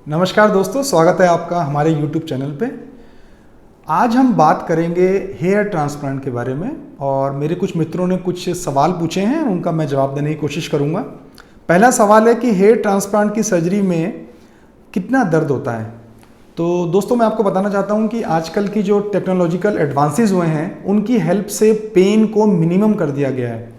नमस्कार दोस्तों, स्वागत है आपका हमारे YouTube चैनल पे। आज हम बात करेंगे हेयर ट्रांसप्लांट के बारे में और मेरे कुछ मित्रों ने कुछ सवाल पूछे हैं, उनका मैं जवाब देने की कोशिश करूंगा। पहला सवाल है कि हेयर ट्रांसप्लांट की सर्जरी में कितना दर्द होता है। तो दोस्तों, मैं आपको बताना चाहता हूं कि आजकल की जो टेक्नोलॉजिकल एडवांसेस हुए हैं उनकी हेल्प से पेन को मिनिमम कर दिया गया है।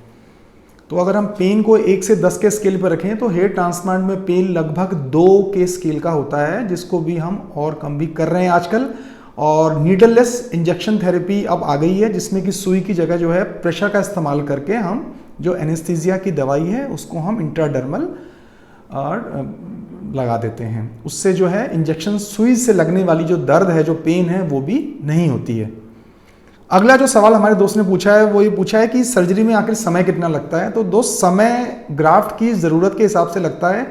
तो अगर हम पेन को 1 से 10 के स्केल पर रखें तो हेयर ट्रांसप्लांट में पेन लगभग 2 के स्केल का होता है, जिसको भी हम और कम भी कर रहे हैं आजकल। और नीडललेस इंजेक्शन थेरेपी अब आ गई है, जिसमें कि सुई की जगह जो है प्रेशर का इस्तेमाल करके हम जो एनेस्थीसिया की दवाई है उसको हम इंट्राडर्मल लगा देते हैं। उससे जो है इंजेक्शन सुई से लगने वाली जो दर्द है, जो पेन है, वो भी नहीं होती है। अगला जो सवाल हमारे दोस्त ने पूछा है वो ये पूछा है कि सर्जरी में आखिर समय कितना लगता है। तो दोस्त, समय ग्राफ्ट की ज़रूरत के हिसाब से लगता है।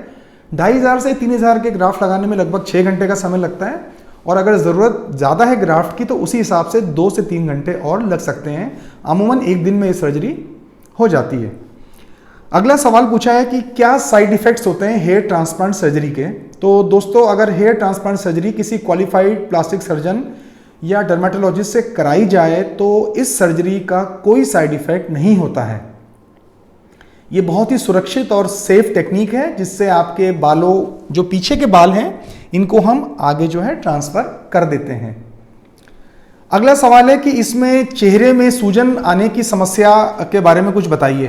2500 से 3000 के ग्राफ्ट लगाने में लगभग 6 घंटे का समय लगता है, और अगर ज़रूरत ज़्यादा है ग्राफ्ट की तो उसी हिसाब से 2 से 3 घंटे और लग सकते हैं। अमूमन 1 दिन में ये सर्जरी हो जाती है। अगला सवाल पूछा है कि क्या साइड इफ़ेक्ट्स होते हैं हेयर ट्रांसप्लांट सर्जरी के। तो दोस्तों, अगर हेयर ट्रांसप्लांट सर्जरी किसी क्वालिफाइड प्लास्टिक सर्जन या डर्मेटोलॉजिस्ट से कराई जाए तो इस सर्जरी का कोई साइड इफेक्ट नहीं होता है। ये बहुत ही सुरक्षित और सेफ टेक्निक है, जिससे आपके बालों, जो पीछे के बाल हैं, इनको हम आगे जो है ट्रांसफर कर देते हैं। अगला सवाल है कि इसमें चेहरे में सूजन आने की समस्या के बारे में कुछ बताइए।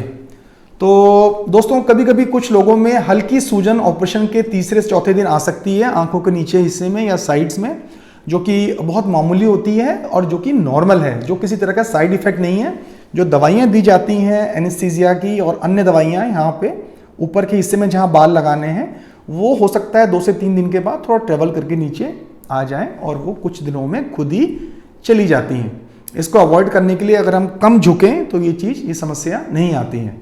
तो दोस्तों, कभी कभी कुछ लोगों में हल्की सूजन ऑपरेशन के तीसरे से चौथे दिन आ सकती है, आंखों के नीचे हिस्से में या साइड्स में, जो कि बहुत मामूली होती है और जो कि नॉर्मल है, जो किसी तरह का साइड इफेक्ट नहीं है। जो दवाइयाँ दी जाती हैं एनेस्थीसिया की और अन्य दवाइयाँ यहाँ पे ऊपर के हिस्से में जहाँ बाल लगाने हैं, वो हो सकता है 2 से 3 दिन के बाद थोड़ा ट्रेवल करके नीचे आ जाएं और वो कुछ दिनों में खुद ही चली जाती हैं। इसको अवॉइड करने के लिए अगर हम कम झुकें तो ये समस्या नहीं आती है।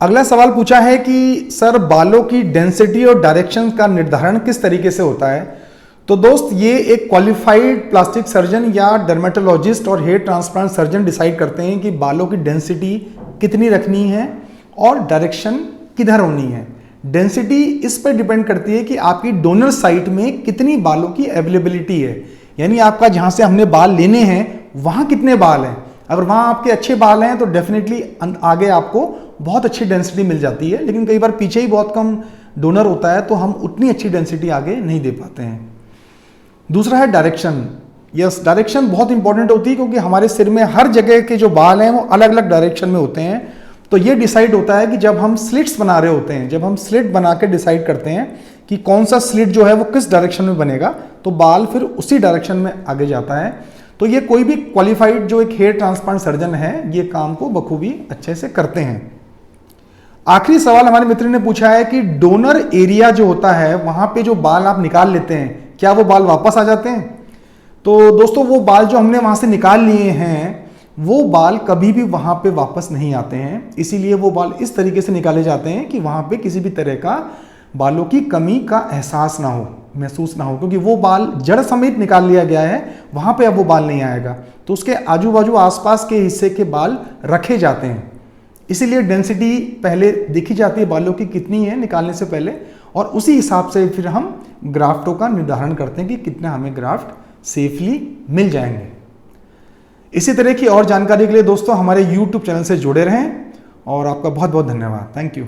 अगला सवाल पूछा है कि सर, बालों की डेंसिटी और डायरेक्शन का निर्धारण किस तरीके से होता है। तो दोस्त, ये एक क्वालिफाइड प्लास्टिक सर्जन या डर्मेटोलॉजिस्ट और हेयर ट्रांसप्लांट सर्जन डिसाइड करते हैं कि बालों की डेंसिटी कितनी रखनी है और डायरेक्शन किधर होनी है। डेंसिटी इस पर डिपेंड करती है कि आपकी डोनर साइट में कितनी बालों की अवेलेबिलिटी है, यानी आपका जहाँ से हमने बाल लेने हैं वहाँ कितने बाल हैं। अगर वहाँ आपके अच्छे बाल हैं तो डेफिनेटली आगे आपको बहुत अच्छी डेंसिटी मिल जाती है, लेकिन कई बार पीछे ही बहुत कम डोनर होता है तो हम उतनी अच्छी डेंसिटी आगे नहीं दे पाते हैं। दूसरा है डायरेक्शन। यस, डायरेक्शन बहुत इंपॉर्टेंट होती है, क्योंकि हमारे सिर में हर जगह के जो बाल हैं वो अलग अलग डायरेक्शन में होते हैं। तो ये डिसाइड होता है कि जब हम स्लिट्स बना रहे होते हैं, जब हम स्लिट बना के डिसाइड करते हैं कि कौन सा स्लिट जो है वो किस डायरेक्शन में बनेगा, तो बाल फिर उसी डायरेक्शन में आगे जाता है। तो ये कोई भी क्वालिफाइड जो एक हेयर ट्रांसप्लांट सर्जन है, ये काम को बखूबी अच्छे से करते हैं। आखिरी सवाल हमारे मित्र ने पूछा है कि डोनर एरिया जो होता है वहां पे जो बाल आप निकाल लेते हैं, क्या वो बाल वापस आ जाते हैं। तो दोस्तों, वो बाल जो हमने वहां से निकाल लिए हैं वो बाल कभी भी वहां पे वापस नहीं आते हैं। इसीलिए वो बाल इस तरीके से निकाले जाते हैं कि वहां पे किसी भी तरह का बालों की कमी का एहसास ना हो, महसूस ना हो, क्योंकि वो बाल जड़ समेत निकाल लिया गया है, वहां पे अब वो बाल नहीं आएगा। तो उसके आजू बाजू आसपास के हिस्से के बाल रखे जाते हैं। इसीलिए डेंसिटी पहले देखी जाती है बालों की कितनी है निकालने से पहले, और उसी हिसाब से फिर हम ग्राफ्टों का निर्धारण करते हैं कि कितना हमें ग्राफ्ट सेफली मिल जाएंगे। इसी तरह की और जानकारी के लिए दोस्तों हमारे YouTube चैनल से जुड़े रहें, और आपका बहुत बहुत धन्यवाद। Thank you.